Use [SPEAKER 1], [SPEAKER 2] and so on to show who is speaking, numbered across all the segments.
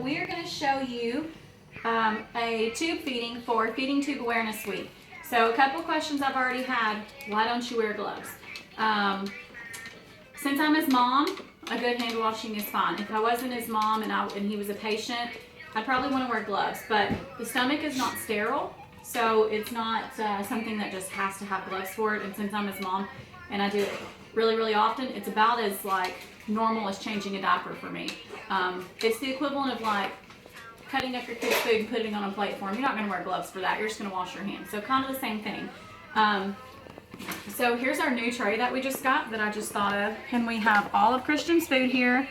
[SPEAKER 1] we are going to show you a tube feeding for Feeding Tube Awareness Week. So a couple questions I've already had. Why don't you wear gloves? Since I'm his mom, a good hand washing is fine. If I wasn't his mom and he was a patient, I'd probably want to wear gloves. But the stomach is not sterile, so it's not something that just has to have gloves for it. And since I'm his mom and I do it really, really often, it's about as like normal as changing a diaper for me. It's the equivalent of like cutting up your kid's food and putting it on a plate for him. You're not going to wear gloves for that. You're just going to wash your hands. So kind of the same thing. So here's our new tray that we just got that I just thought of. And we have all of Christian's food here.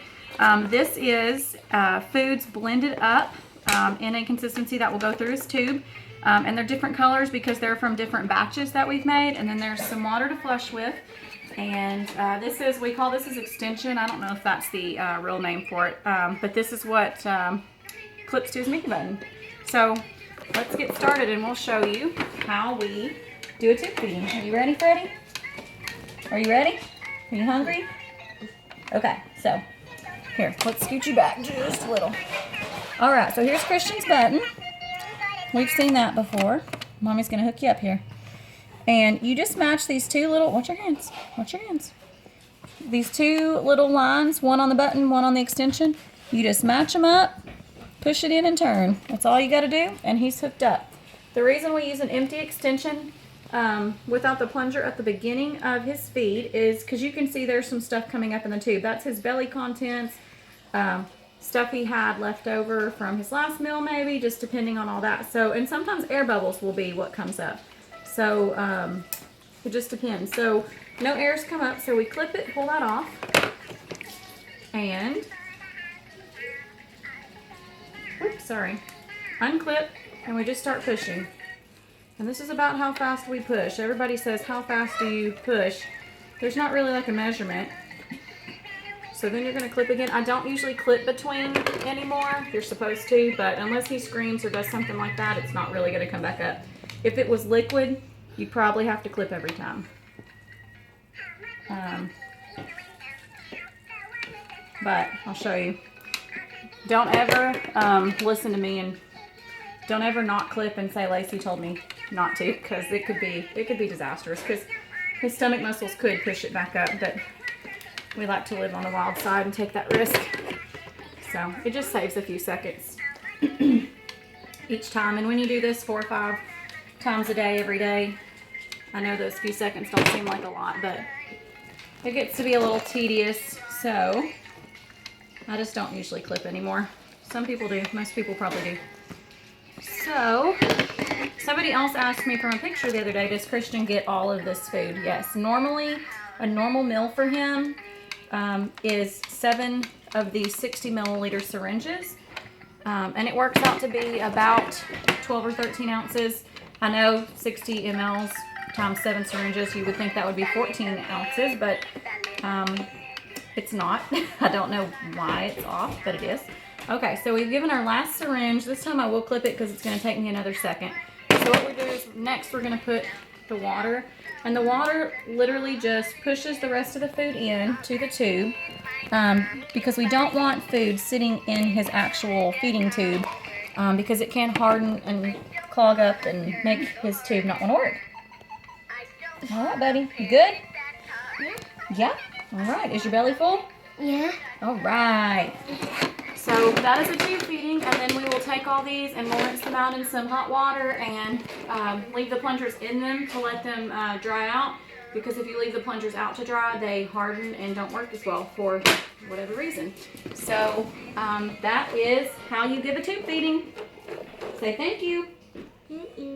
[SPEAKER 1] This is foods blended up in a consistency that will go through his tube. And they're different colors because they're from different batches that we've made. And then there's some water to flush with. And we call this extension. I don't know if that's the real name for it. But this is what clips to his Mickey button. So let's get started and we'll show you how we do a tube feeding. Are you ready, Freddie? Are you ready? Are you hungry? Okay, so here, let's scoot you back just a little. All right, so here's Christian's button. We've seen that before. Mommy's gonna hook you up here. And you just match these two little, watch your hands, These two little lines, one on the button, one on the extension. You just match them up, push it in and turn. That's all you gotta do, and he's hooked up. The reason we use an empty extension without the plunger at the beginning of his feed is because you can see there's some stuff coming up in the tube. That's his belly contents, stuff he had left over from his last meal maybe, just depending on all that. So, and sometimes air bubbles will be what comes up. So it just depends. So no airs come up, so we clip it, pull that off, and unclip, and we just start pushing. And this is about how fast we push. Everybody says, how fast do you push? There's not really like a measurement. So then you're going to clip again. I don't usually clip between anymore. You're supposed to, but unless he screams or does something like that, it's not really going to come back up. If it was liquid, you'd probably have to clip every time. But I'll show you. Don't ever listen to me and don't ever not clip and say Lacey told me not to, because it could be disastrous, because his stomach muscles could push it back up, but we like to live on the wild side and take that risk. So it just saves a few seconds each time. And when you do this 4 or 5 times a day, every day, I know those few seconds don't seem like a lot, but it gets to be a little tedious. So I just don't usually clip anymore. Some people do. Most people probably do. So, somebody else asked me from a picture the other day, does Christian get all of this food? Yes. Normally, a normal meal for him is 7 of these 60 milliliter syringes. And it works out to be about 12 or 13 ounces. I know 60 mLs times 7 syringes, you would think that would be 14 ounces, but it's not. I don't know why it's off, but it is. Okay, so we've given our last syringe. This time I will clip it because it's going to take me another second. So what we do is next we're going to put the water. And the water literally just pushes the rest of the food in to the tube because we don't want food sitting in his actual feeding tube because it can harden and clog up and make his tube not want to work. All right, buddy. You good? Yeah? All right. Is your belly full?
[SPEAKER 2] Yeah.
[SPEAKER 1] All right. So that is a tube feeding, and then we will take all these and we'll rinse them out in some hot water and leave the plungers in them to let them dry out, because if you leave the plungers out to dry, they harden and don't work as well for whatever reason. So that is how you give a tube feeding. Say thank you.
[SPEAKER 2] Thank you.